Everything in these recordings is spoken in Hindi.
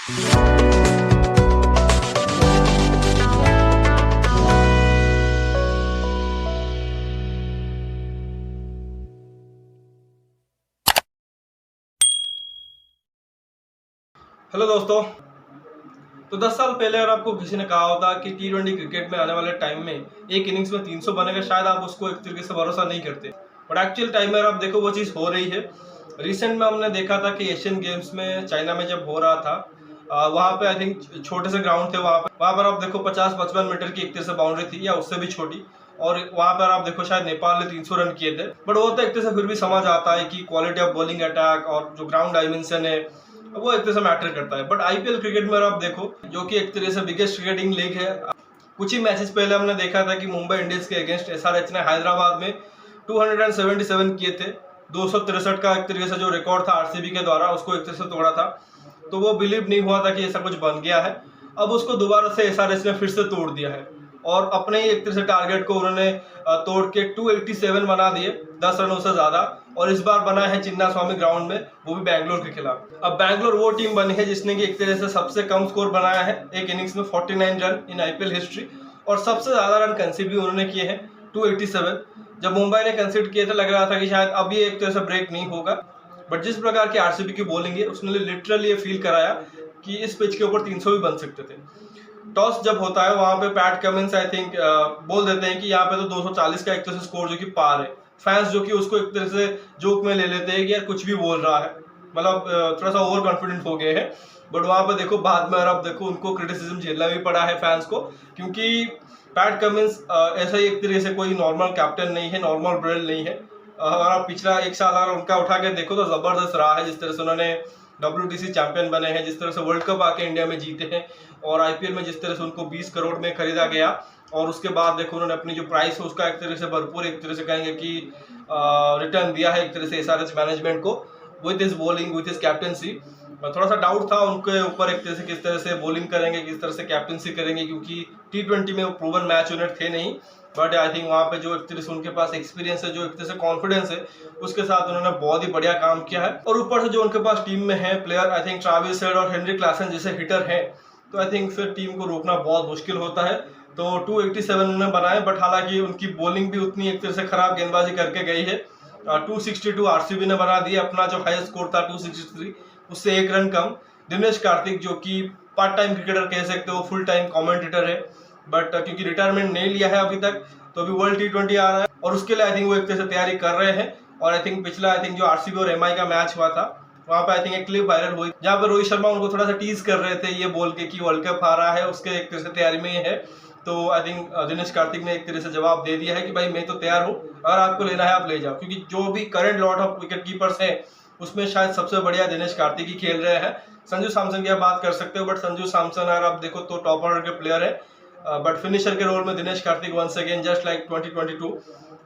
हेलो दोस्तों। तो 10 साल पहले अगर आपको किसी ने कहा होता कि T20 क्रिकेट में आने वाले टाइम में एक इनिंग्स में 300 बनेगा, शायद आप उसको एक तरीके से भरोसा नहीं करते। बट एक्चुअल टाइम में आप देखो वो चीज़ हो रही है। रिसेंट में हमने देखा था कि एशियन गेम्स में चाइना में जब हो रहा था, वहाँ पे आई थिंक छोटे से ग्राउंड थे, वहाँ पर आप देखो 50-55 मीटर की एक तरह से बाउंड्री थी या उससे भी छोटी, और वहाँ पर आप देखो शायद नेपाल ने 300 रन किए थे। बट वो तो एक तरह से फिर भी समझ आता है कि क्वालिटी ऑफ बॉलिंग अटैक और जो ग्राउंड डायमेंशन है वो एक तरह से मैटर करता है। बट आईपीएल क्रिकेट में आप देखो, जो कि एक तरह से बिगेस्ट क्रिकेटिंग लीग है, कुछ ही मैचेस पहले हमने देखा था कि मुंबई इंडियंस के अगेंस्ट एसआरएच ने हैदराबाद में 277 किए थे। 263 का एक तरीके से जो रिकॉर्ड था आरसीबी के द्वारा, उसको एक तरह से तोड़ा था। तो वो बिलीव नहीं हुआ था कि ऐसा कुछ बन गया है। अब उसको दोबारा से एसआरएच ने फिर से तोड़ दिया है और अपने ही एक तरह से टारगेट को उन्होंने तोड़ के 287 बना दिए, 10 रनों से ज्यादा। और इस बार बना है चिन्नास्वामी ग्राउंड में, वो भी बैंगलोर के खिलाफ। अब बैंगलोर वो टीम बनी है जिसने कि एक तरह से सबसे कम स्कोर बनाया है एक इनिंग्स में, 49 रन इन आईपीएल हिस्ट्री, और सबसे ज्यादा रन कंसीड भी उन्होंने किए हैं, 287। जब मुंबई ने कंसीड किए थे लग रहा था कि शायद अब ये एक तरह से ब्रेक नहीं होगा, बट जिस प्रकार की आरसीबी की बॉलिंग है उसने लिटरली ये फील कराया कि इस पिच के ऊपर 300 भी बन सकते थे। टॉस जब होता है वहां पे पैट कमिंस आई थिंक बोल देते हैं कि यहाँ पे तो 240 का एक तरह से स्कोर जो कि पार है। फैंस जो कि उसको एक तरह से जोक में ले लेते हैं कि यार कुछ भी बोल रहा है, मतलब थोड़ा सा ओवर कॉन्फिडेंट हो गए हैं। बट वहां पे देखो बाद में, और अब देखो उनको क्रिटिसिज्म झेलना भी पड़ा है फैंस को, क्योंकि पैट कमिंस ऐसा ही एक तरीके से कोई नॉर्मल कैप्टन नहीं है, नॉर्मल ब्रेल नहीं है। अगर आप पिछला एक साल अगर उनका उठा के देखो तो जबरदस्त रहा है। जिस तरह से उन्होंने WTC चैंपियन बने हैं, जिस तरह से वर्ल्ड कप आके इंडिया में जीते हैं, और आईपीएल में जिस तरह से उनको 20 करोड़ में खरीदा गया, और उसके बाद देखो उन्होंने अपनी जो प्राइस है उसका एक तरह से भरपूर एक तरह से कहेंगे कि रिटर्न दिया है एक तरह से एसआरएच मैनेजमेंट को with his bowling, with his captaincy. थोड़ा सा डाउट था उनके ऊपर एक तरह से किस तरह से बॉलिंग करेंगे, किस तरह से कैप्टनसी करेंगे, क्योंकि T20 में वो प्रूवन मैच विनर थे नहीं। बट आई थिंक वहाँ पे जो एक तरह से उनके पास एक्सपीरियंस है, जो एक तरह से कॉन्फिडेंस है, उसके साथ उन्होंने बहुत ही बढ़िया काम किया है। और ऊपर से जो उनके पास टीम में है player, I think Travis head और हेनरी क्लासन जैसे हिटर हैं, तो आई थिंक फिर टीम को रोकना बहुत मुश्किल होता है। तो 287 उन्होंने बनाए, बट हालांकि उनकी बॉलिंग भी उतनी एक तरह से खराब गेंदबाजी करके गई है। 262 आरसीबी ने बना दिया, अपना जो हाईएस्ट स्कोर था 263, उससे 1 रन कम। दिनेश कार्तिक जो कि पार्ट टाइम क्रिकेटर कह सकते हो, फुल टाइम कमेंटेटर है, बट क्योंकि रिटायरमेंट नहीं लिया है अभी तक, तो अभी वर्ल्ड T20 आ रहा है और उसके लिए आई थिंक वो एक तरह से तैयारी कर रहे हैं। और आई थिंक पिछला आई थिंक जो आरसीबी और एमआई का मैच हुआ था, वहां पे आई थिंक एक क्लिप वायरल हुई जहां पर रोहित शर्मा उनको थोड़ा सा टीज कर रहे थे ये बोल के कि वर्ल्ड कप आ रहा है, उसके एक तरह से तैयारी में है। तो आई थिंक दिनेश कार्तिक ने एक तरह से जवाब दे दिया है कि भाई मैं तो तैयार हूँ, अगर आपको लेना है आप ले जाओ, क्योंकि जो भी current lot of wicket keepers है उसमें शायद सबसे बढ़िया दिनेश कार्तिक ही खेल रहे हैं। संजू सैमसन की आप बात कर सकते हो, बट संजू सैमसन अगर आप देखो तो टॉप ऑर्डर के प्लेयर है, बट फिनिशर के रोल में Dinesh Karthik once again just like 2022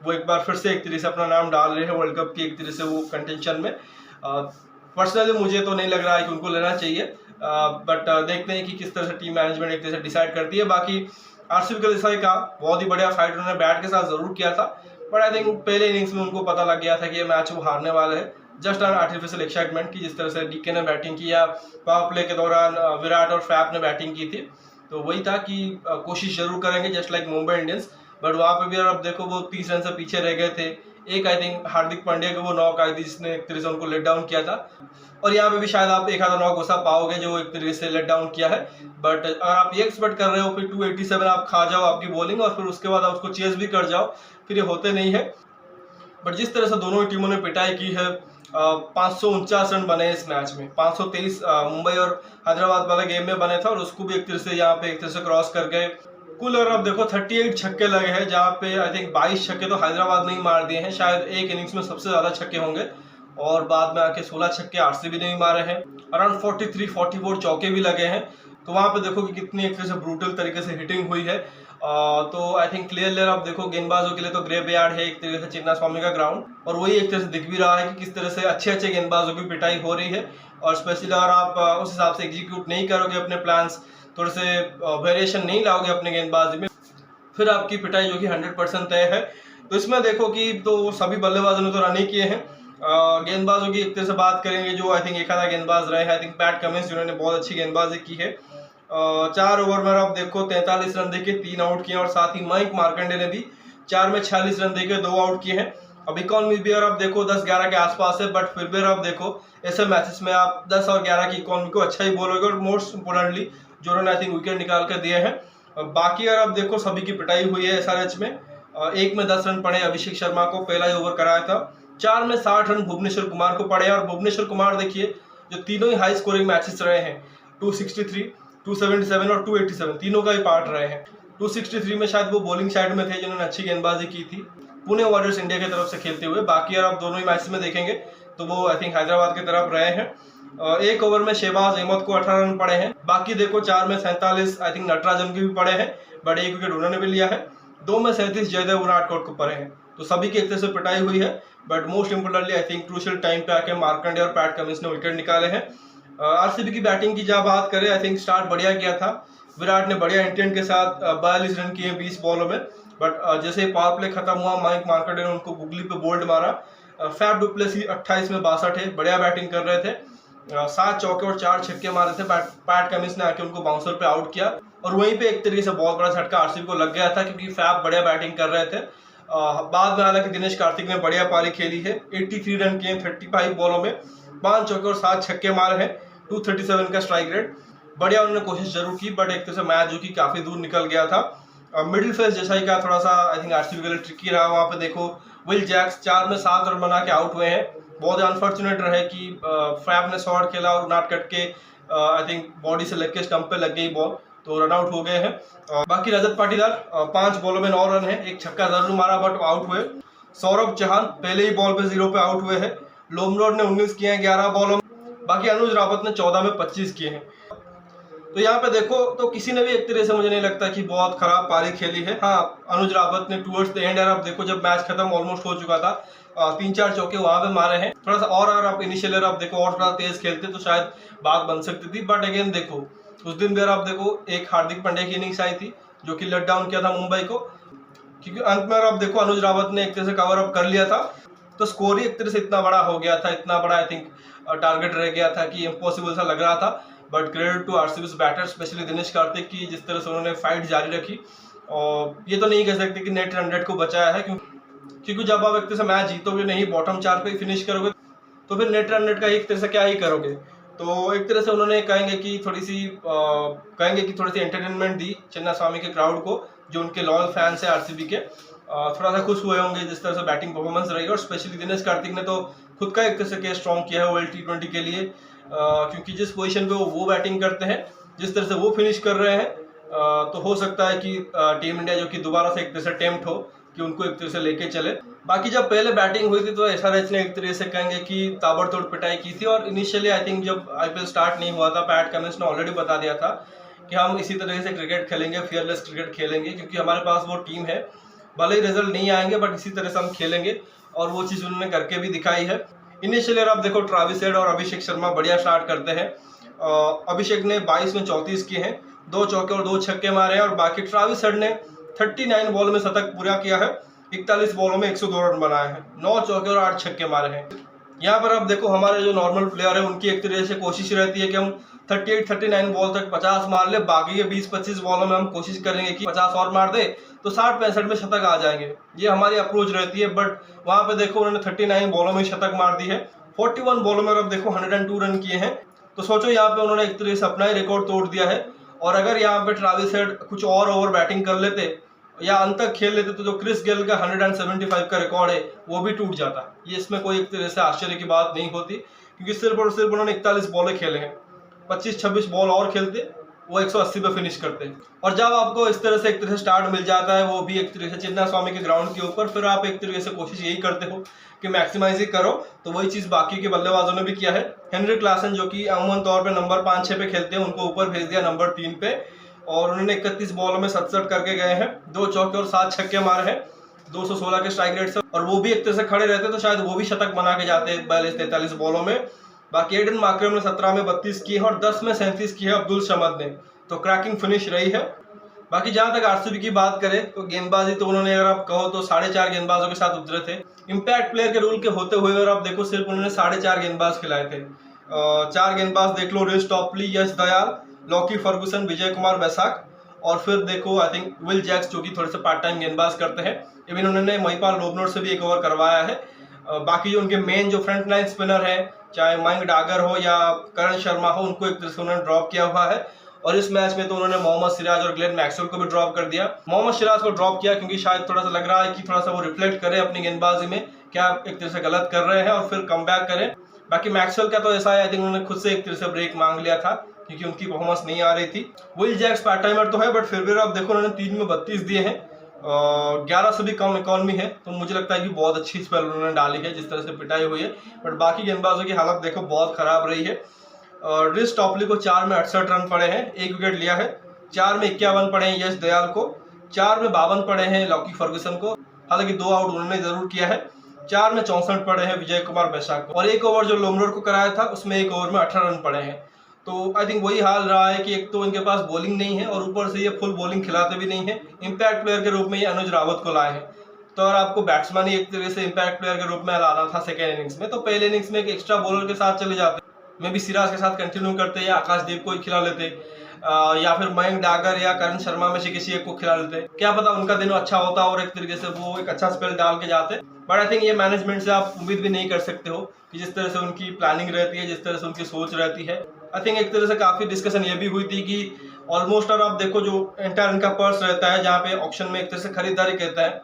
वो एक बार फिर से एक तरह से अपना नाम डाल रहे हैं वर्ल्ड कप की एक तरह से वो कंटेंशन में। पर्सनली मुझे तो नहीं लग रहा है कि उनको लेना चाहिए, बट देखते हैं कि किस तरह से टीम मैनेजमेंट एक तरह से डिसाइड करती है। बाकी आरसीबी का जैसा का बहुत ही बढ़िया फाइट उन्होंने बैट के साथ जरूर किया था, बट आई थिंक पहले इनिंग्स में उनको पता लग गया था कि ये मैच वो हारने वाले हैं, जस्ट ऑन आर्टिफिशियल एक्साइटमेंट की। जिस तरह से डीके ने बैटिंग की या पावर प्ले के दौरान विराट और फैफ ने बैटिंग की थी, तो वही था कि कोशिश जरूर करेंगे just like Mumbai Indians. But वहां पे भी अब देखो वो 30 रन से पीछे रह गए थे। एक आई थिंक हार्दिक पांड्या की वो नॉक आई थी जिसने एक तरह से उनको लेट डाउन किया था, और यहाँ पे भी शायद आप एक आधा नॉक घुसा पाओगे जो एक तरीके से लेट डाउन किया है। बट अगर आप ये एक्सपेक्ट कर रहे हो फिर 287 आप खा जाओ आपकी बॉलिंग और फिर उसके बाद आप उसको चेस भी कर जाओ, फिर ये होते नहीं है। बट जिस तरह से दोनों टीमों ने पिटाई की है, 549 रन बने इस मैच में, 523 मुंबई और हैदराबाद वाले गेम में बने थे, और उसको भी एक तरह से यहाँ पे एक तरह से क्रॉस कर गए। कुल अगर आप देखो 38 छक्के लगे हैं, जहाँ पे आई थिंक 22 छक्के तो हैदराबाद ने ही मार दिए हैं, शायद एक इनिंग्स में सबसे ज्यादा छक्के होंगे, और बाद में आके 16 छक्के आरसीबी ने भी मारे हैं। अराउंड 43-44 चौके भी लगे हैं। तो वहां पे देखो कि कितनी एक तरह से ब्रूटल तरीके से हिटिंग हुई है। तो आई थिंक क्लियरली आप देखो गेंदबाजों के लिए तो ग्रेव यार्ड है एक तरीके से चिन्नास्वामी का ग्राउंड, और वही एक तरह से दिख भी रहा है कि किस तरह से अच्छे अच्छे गेंदबाजों की पिटाई हो रही है। और स्पेशली अगर आप उस हिसाब से एग्जीक्यूट नहीं करोगे अपने प्लान्स, थोड़े से वेरिएशन नहीं लाओगे अपने गेंदबाजी में, फिर आपकी पिटाई जो कि 100% तय है। तो इसमें देखो कि तो सभी बल्लेबाजों ने तो रन ही किए हैं, गेंदबाजों की एक तरह से बात करेंगे जो आई थिंक एक आधा गेंदबाज रहे हैं। आई थिंक पैट कमिंस जिन्होंने बहुत अच्छी गेंदबाजी की है। 4 ओवर में आप देखो 43 रन देके 3 आउट किए और साथ ही मयंक मार्कंडे ने भी 4 में 46 रन देके 2 आउट किए हैं। अब इकॉनमी भी अगर आप देखो 10-11 के आसपास है, बट फिर भी आप देखो ऐसे मैचेस में आप 10 और 11 की इकॉनमी को अच्छा ही बोलोगे और मोस्ट इंपोर्टेंटली जो उन्होंने आई थिंक विकेट निकाल कर दिए हैं। बाकी अगर आप देखो सभी की पिटाई हुई है एसआरएच में। 1 में 10 रन पड़े अभिषेक शर्मा को, पहला ही ओवर कराया था। 4 में 60 रन भुवनेश्वर कुमार को पड़े और भुवनेश्वर कुमार देखिए जो तीनों ही हाई स्कोरिंग मैचेस रहे हैं, 263, 277 और 287 तीनों का ही पार्ट रहे हैं। 263 में शायद वो बॉलिंग साइड में थे जिन्होंने अच्छी गेंदबाजी की थी पुणे वॉरियर्स इंडिया की तरफ से खेलते हुए। बाकी अगर आप दोनों ही मैच में देखेंगे तो वो आई थिंक हैदराबाद की तरफ रहे हैं। 1 ओवर में शहबाज अहमद को 18 रन पड़े हैं। बाकी देखो 4 में 47 आई थिंक नटराजन के भी पड़े हैं, बट 1 विकेट उन्होंने भी लिया है। 2 में 37 जयदेव उनादकट को पड़े हैं। तो सभी की एक तरह से पिटाई हुई है, but most importantly I think crucial time पे आके मार्कंडे और पैट कमिंस ने विकेट निकाले हैं। आरसीबी की बैटिंग की जब बात करें, आई थिंक स्टार्ट बढ़िया किया था। विराट ने बढ़िया इंटेंट के साथ 42 रन किए 20 बॉलों में, बट जैसे पावर प्ले खत्म हुआ मयंक मार्कंडे ने उनको गुगली पे बोल्ड मारा। फैफ डु प्लेसी 28 में 62 है, बढ़िया बैटिंग कर रहे थे। 7 चौके और 4 छक्के मारे थे। पैट कमिंस ने आके उनको बाउंसर पे आउट किया और वहीं पे एक तरीके से बहुत बड़ा झटका आरसीबी को लग गया था क्योंकि फैफ बढ़िया बैटिंग कर रहे थे। बाद में हालांकि दिनेश कार्तिक ने बढ़िया पारी खेली है। 83 रन किए 35 बॉलों में, 5 चौके और 7 छक्के मारे हैं। 237 का स्ट्राइक रेट, बढ़िया उन्होंने कोशिश जरूर की, बट एक तरह से मैच जो कि काफी दूर निकल गया था। मिडिल फेस जैसा ही का थोड़ा सा आई थिंक आरसीबी के लिए ट्रिकी रहा। वहां पे देखो विल जैक्स 4 में 7 रन बना के आउट हुए हैं। बहुत अनफॉर्चुनेट रहे कि फैफ ने शॉट खेला और उनादकट के आई थिंक बॉडी से लग के स्टंप पे लग गई बॉल, तो रन आउट हो गए हैं। बाकी रजत पाटीदार 5 बॉलों में 9 रन है, 1 छक्का जरूर मारा बट आउट हुए। सौरभ चौहान पहले ही बॉल पे 0 पे आउट हुए हैं। लोमरोड ने 19 किए हैं 11 बॉलों में। बाकी अनुज रावत ने 14 में 25 किए हैं। तो यहाँ पे देखो तो किसी ने भी एक तरह से मुझे नहीं लगता कि बहुत खराब पारी खेली है। हाँ, अनुज रावत ने टूवर्ड्स द एंड, आप देखो जब मैच खत्म ऑलमोस्ट हो चुका था, 3-4 चौके वहां पे मारे हैं। थोड़ा सा और अगर आप इनिशियल आप देखो और थोड़ा तेज खेलते तो शायद बात बन सकती थी, बट अगेन देखो उस दिन भी आप देखो एक हार्दिक पांड्या की इनिंग्स आई थी जो कि लेट डाउन किया था मुंबई को, क्योंकि अंत में अगर आप देखो अनुज रावत ने एक तरह से कवर अप कर लिया था तो स्कोर ही एक तरह से इतना बड़ा हो गया था, इतना बड़ा आई थिंक टारगेट रह गया था कि इम्पॉसिबल सा लग रहा था। But credit to RCB batter specially Dinesh Karthik की, जिस तरह से उन्होंने फाइट जारी रखी। और ये तो नहीं कह सकते कि नेट 100 को बचाया है, क्योंकि जब आप एक तरह से मैच जीतोगे नहीं, बॉटम 4 पे फिनिश करोगे तो फिर नेट 100 का एक तरह से क्या ही करोगे। तो एक तरह से उन्होंने कहेंगे कि थोड़ी सी एंटरटेनमेंट दी चिन्नास्वामी के क्राउड को, जो उनके लॉयल फैंस है आरसीबी के। थोड़ा सा खुश हुए होंगे जिस तरह से बैटिंग परफॉर्मेंस रही। और स्पेशली दिनेश कार्तिक ने तो खुद का एक तरह से केस स्ट्रॉन्ग किया है वर्ल्ड T20 के लिए, क्योंकि जिस पोजीशन पे वो बैटिंग करते हैं, जिस तरह से वो फिनिश कर रहे हैं, तो हो सकता है कि टीम इंडिया जो कि दोबारा से एक तरह से टेम्प्ट हो कि उनको एक तरह से लेके चले। बाकी जब पहले बैटिंग हुई थी तो एसआरएच ने एक तरह से कहेंगे कि ताबड़तोड़ पिटाई की थी। और इनिशियली आई थिंक जब आईपीएल स्टार्ट नहीं हुआ था, पैट कमिंस ने ऑलरेडी बता दिया था कि हम इसी तरह से क्रिकेट खेलेंगे, फियरलेस क्रिकेट खेलेंगे, क्योंकि हमारे पास वो टीम है, भले ही रिजल्ट नहीं आएंगे बट इसी तरह से हम खेलेंगे। और वो चीज़ उन्होंने करके भी दिखाई है। इनिशियली आप देखो ट्रेविस हेड और अभिषेक शर्मा बढ़िया स्टार्ट करते हैं। अभिषेक ने 22 में 34 किए हैं, 2 चौके और 2 छक्के मारे हैं। और बाकी ट्रेविस हेड ने 39 बॉल में शतक पूरा किया है, 41 बॉलों में 102 रन बनाए हैं, 9 चौके और 8 छक्के मारे हैं। यहाँ पर आप देखो हमारे जो नॉर्मल प्लेयर है उनकी एक तरह से कोशिश रहती है कि हम 38-39 बॉल तक 50 मार ले, बाकी के 20-25 बॉलों में हम कोशिश करेंगे कि 50 और मार दे तो 60-65 में शतक आ जाएंगे। ये हमारी अप्रोच रहती है। बट वहां पे देखो उन्होंने 39 बॉलों में शतक मार दी है, 41 बॉलों में अब देखो 102 रन किए हैं। तो सोचो यहाँ पे उन्होंने एक तरह से अपना ही रिकॉर्ड तोड़ दिया है। और अगर यहाँ पे ट्रेविस हेड कुछ और ओवर बैटिंग कर लेते या अंत तक खेल लेते तो जो क्रिस गेल का 175 का रिकॉर्ड है वो भी टूट जाता। ये इसमें कोई एक तरह से आश्चर्य की बात नहीं होती, क्योंकि सिर्फ और सिर्फ उन्होंने 41 बॉलें खेले हैं। 25-26 बॉल और खेलते वो 180 पे फिनिश करते हैं। और जब आपको इस तरह से एक तरह से स्टार्ट मिल जाता है, वो भी एक तरह से चिन्नास्वामी के ग्राउंड के ऊपर, फिर आप एक तरीके से कोशिश यही करते हो कि मैक्सिमाइज ही करो। तो वही चीज बाकी के बल्लेबाजों ने भी किया है। हेनरी क्लासन जो कि अमूमन तौर पे नंबर 5-6 पे खेलते हैं, उनको ऊपर भेज दिया नंबर 3 पे और उन्होंने 31 बॉलों में 67 करके गए हैं, 2 चौके और 7 छक्के मारे हैं, 216 के स्ट्राइक रेट से। और वो भी एक तरह से खड़े रहते तो शायद वो भी शतक बना के जाते 42-43 बॉलों में। बाकी एडन मार्करम ने 17 में 32 किए और 10 में 37 किए अब्दुल समद ने। तो क्रैकिंग फिनिश रही है। बाकी जहां तक आरसीबी की बात करें तो गेंदबाजी तो उन्होंने, अगर आप कहो तो 4.5 गेंदबाजों के साथ उतरे थे। इम्पैक्ट प्लेयर के रूल के होते हुए अगर आप देखो सिर्फ उन्होंने 4.5 गेंदबाज खिलाए थे। 4 गेंदबाज देख लो, रिस टॉपली, यश दयाल, लॉकी फर्गुसन, विजय कुमार बैसाख, और फिर देखो आई थिंक विल जैक्स जो कि थोड़े से पार्ट टाइम गेंदबाज करते हैं। इवन उन्होंने महिपाल लोबनोर से भी एक ओवर करवाया है। बाकी जो उनके मेन जो फ्रंट लाइन स्पिनर है, चाहे मयंक डागर हो या करण शर्मा हो, उनको एक तरह से उन्होंने ड्रॉप किया हुआ है। और इस मैच में तो उन्होंने मोहम्मद सिराज और ग्लेन मैक्सवेल को भी ड्रॉप कर दिया। मोहम्मद सिराज को ड्रॉप किया क्योंकि शायद थोड़ा सा लग रहा है कि थोड़ा सा वो रिफ्लेक्ट करें अपनी गेंदबाजी में, क्या एक तरह से गलत कर रहे हैं और फिर कम बैक करें। बाकी मैक्सवेल का तो ऐसा है, आई थिंक उन्होंने खुद से एक तरह से ब्रेक मांग लिया था क्योंकि उनकी परफॉर्मेंस नहीं आ रही थी। विल जैक्स पार्ट टाइमर तो है, बट फिर भी आप देखो उन्होंने 3 में 32 दिए हैं, 11 से भी कम इकॉनमी है, तो मुझे लगता है कि बहुत अच्छी स्पेल उन्होंने डाली है जिस तरह से पिटाई हुई है। बट बाकी गेंदबाजों की हालत देखो बहुत खराब रही है। रिस टॉपली को 4 में 68 रन पड़े हैं, 1 विकेट लिया है। 4 में 51 पड़े हैं यश दयाल को, 4 में 52 पड़े हैं लॉकी फर्गुसन को, हालांकि 2 आउट उन्होंने जरूर किया है। 4 में 64 पड़े हैं विजय कुमार बैसाख को, और 1 ओवर जो लोमरोर को कराया था उसमें 1 ओवर में 18 रन पड़े हैं। तो आई थिंक वही हाल रहा है कि एक तो इनके पास बॉलिंग नहीं है और ऊपर से ये फुल बॉलिंग खिलाते भी नहीं है। इम्पैक्ट प्लेयर के रूप में ये अनुज रावत को लाए हैं, तो अगर आपको बैट्समैन ही एक तरह से इम्पैक्ट प्लेयर के रूप में लाना था सेकेंड इनिंग्स में, तो पहले इनिंग्स में एक एक्स्ट्रा बॉलर के साथ चले जाते, में भी सिराज के साथ कंटिन्यू करते या आकाशदीप को ही खिला लेते, या फिर मयंक डागर या करण शर्मा में से किसी एक को खिला लेते, क्या पता उनका दिन अच्छा होता और एक तरीके से वो एक अच्छा स्पेल डाल के जाते। बट आई थिंक ये मैनेजमेंट से आप उम्मीद भी नहीं कर सकते हो कि जिस तरह से उनकी प्लानिंग रहती है, जिस तरह से उनकी सोच रहती है। आई थिंक एक तरह से काफी डिस्कशन ये भी हुई थी कि ऑलमोस्ट, और आप देखो जो एंटायर इनका पर्स रहता है जहाँ पे ऑक्शन में एक तरह से खरीदारी कहता है,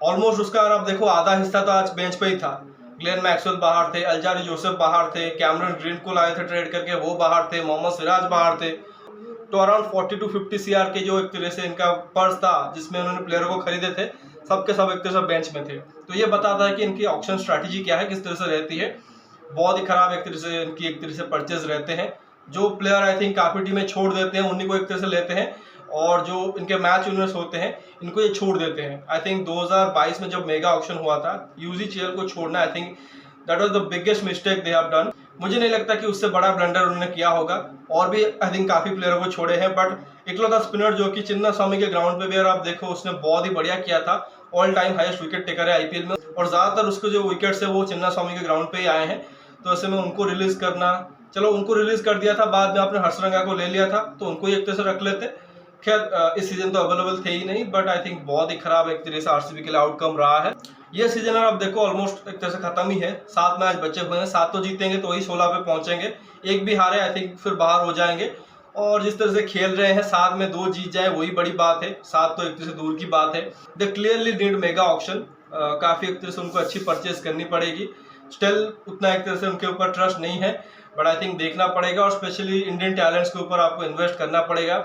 ऑलमोस्ट उसका अगर आप देखो आधा हिस्सा तो आज बेंच पे ही था। ग्लेन मैक्सवेल बाहर थे, अल्जारी जोसेफ बाहर थे, कैमरन ग्रीन को लाए थे ट्रेड करके, वो बाहर थे, मोहम्मद सिराज बाहर थे। तो अराउंड 40 to 50 CR के जो एक तरह से इनका पर्स था जिसमें उन्होंने प्लेयरों को खरीदे थे, सबके सब एक तरह से बेंच में थे। तो ये बताता है कि इनकी ऑक्शन स्ट्रैटेजी क्या है, किस तरह से रहती है। बहुत ही खराब एक तरह से इनकी एक तरह से परचेज रहते हैं। जो प्लेयर आई थिंक काफी टीमें छोड़ देते हैं उन्हीं को एक तरह से लेते हैं, और जो इनके मैच विनर्स होते हैं इनको ये छोड़ देते हैं। आई थिंक 2022 में जब मेगा ऑक्शन हुआ था, यूजीसीएल को छोड़ना, I think that was the biggest mistake they have done. मुझे नहीं लगता कि उससे बड़ा ब्लंडर उन्होंने किया होगा, और भी आई थिंक काफी प्लेयरों को छोड़े हैं। बट इकलौता स्पिनर जो कि चिन्ना स्वामी के ग्राउंड पे भी अगर आप देखो उसने बहुत ही बढ़िया किया था, all time highest wicket taker है आईपीएल में, और ज्यादातर उसके जो विकेट्स है वो चिन्ना स्वामी के ग्राउंड पे ही आए हैं। तो ऐसे में उनको रिलीज करना, चलो उनको रिलीज कर दिया था, बाद में आपने हर्षरंगा को ले लिया था तो उनको ही एक तरह से रख लेते। खैर इस सीजन तो अवेलेबल थे ही नहीं, बट आई थिंक बहुत ही खराब एक तरह से आरसीबी के लिए आउटकम रहा है। ये सीजन आप देखो ऑलमोस्ट एक तरह से खत्म ही है, 7 मैच बचे हुए हैं, 7 तो जीतेंगे तो वही 16 पे पहुंचेंगे, एक भी हारे आई थिंक फिर बाहर हो जाएंगे। और जिस तरह से खेल रहे हैं, 7 में 2 जीत जाए वही बड़ी बात है, 7 तो एक तरह से दूर की बात है। They clearly need mega auction, काफी एक तरह से उनको अच्छी परचेज करनी पड़ेगी। स्टिल उतना एक तरह से उनके ऊपर ट्रस्ट नहीं है, बट आई थिंक देखना पड़ेगा, और स्पेशली इंडियन टैलेंट्स के ऊपर आपको इन्वेस्ट करना पड़ेगा।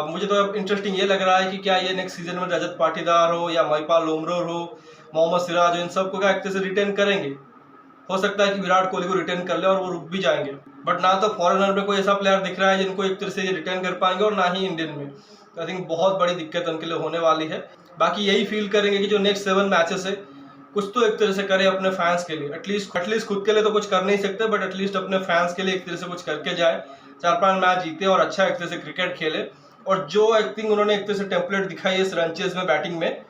मुझे तो अब इंटरेस्टिंग ये लग रहा है कि क्या ये नेक्स्ट सीजन में रजत पाटीदार हो या महिपाल लोमरोर हो, मोहम्मद सिराज हो, इन सबको क्या एक तरह से रिटेन करेंगे। हो सकता है कि विराट कोहली को रिटेन कर ले और वो रुक भी जाएंगे, बट ना तो फॉरेनर में कोई ऐसा प्लेयर दिख रहा है जिनको एक तरह से ये रिटेन कर पाएंगे, और ना ही इंडियन में। तो आई थिंक बहुत बड़ी दिक्कत उनके लिए होने वाली है। बाकी यही फील करेंगे कि जो नेक्स्ट 7 मैचेस है कुछ तो एक तरह से करे अपने फैंस के लिए, एटलीस्ट खुद के लिए तो कुछ कर नहीं सकते, बट एटलीस्ट अपने फैंस के लिए एक तरह से कुछ करके जाए, 4-5 मैच जीते और अच्छा एक तरह से क्रिकेट खेले। और जो आई थिंक उन्होंने एक तरह से टेम्पलेट दिखाई है इस रनचेज में बैटिंग में,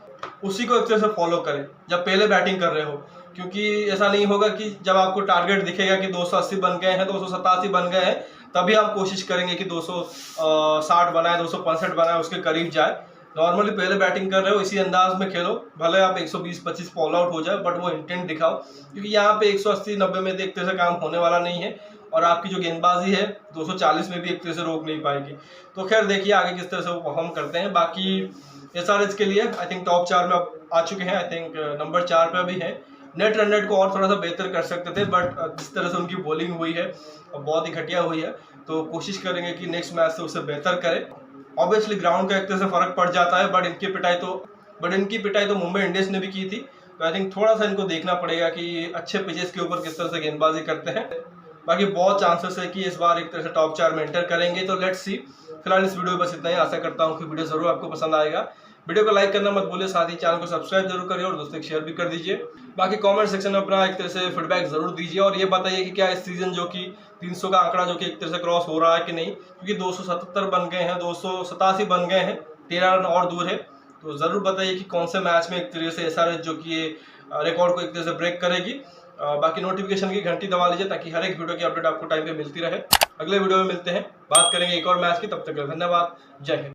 उसी को एक तरह से फॉलो करें जब पहले बैटिंग कर रहे हो, क्योंकि ऐसा नहीं होगा कि जब आपको टारगेट दिखेगा कि 280 बन गए हैं, 287 बन गए हैं, तभी आप कोशिश करेंगे कि 260 बनाए, 265 बनाए, उसके करीब जाए। नॉर्मली पहले बैटिंग कर रहे हो इसी अंदाज में खेलो, भले आप 120-25 फॉल आउट हो जाए, बट वो इंटेंट दिखाओ, क्योंकि यहाँ पे 180-90 में एक तरह से काम होने वाला नहीं है, और आपकी जो गेंदबाजी है 240 में भी एक तरह से रोक नहीं पाएगी। तो खैर देखिए आगे किस तरह से वो परफॉर्म करते हैं। बाकी एसआरएच के लिए आई थिंक टॉप 4 में अब आ चुके हैं, आई थिंक नंबर 4 पे अभी है। नेट रन रेट को और थोड़ा सा बेहतर कर सकते थे, बट जिस तरह से उनकी बॉलिंग हुई है बहुत ही घटिया हुई है, तो कोशिश करेंगे कि नेक्स्ट मैच से उसे बेहतर करें। ऑब्वियसली ग्राउंड का एक तरह से फर्क पड़ जाता है, बट इनकी पिटाई तो मुंबई इंडियंस ने भी की थी, तो आई थिंक थोड़ा सा इनको देखना पड़ेगा कि अच्छे पिचेस के ऊपर किस तरह से गेंदबाजी करते हैं। बाकी बहुत चांसेस है कि इस बार एक तरह से टॉप 4 में एंटर करेंगे, तो लेट्स सी। फिलहाल इस वीडियो में बस इतना ही, आशा करता हूँ कि वीडियो जरूर आपको पसंद आएगा। वीडियो को लाइक करना मत भूलिए, साथ ही चैनल को सब्सक्राइब जरूर करिए और दोस्तों को शेयर भी कर दीजिए। बाकी कमेंट सेक्शन में अपना एक तरह से फीडबैक जरूर दीजिए और ये बताइए कि क्या इस सीजन जो कि 300 का आंकड़ा जो कि एक तरह से क्रॉस हो रहा है कि नहीं, क्योंकि 277 बन गए हैं, 287 बन गए हैं, 13 रन और दूर है। तो जरूर बताइए कि कौन से मैच में एक तरह से SRH जो कि ये रिकॉर्ड को एक तरह से ब्रेक करेगी। बाकी नोटिफिकेशन की घंटी दबा लीजिए ताकि हर एक वीडियो की अपडेट आपको टाइम पे मिलती रहे। अगले वीडियो में मिलते हैं, बात करेंगे एक और मैच की। तब तक धन्यवाद, जय हिंद।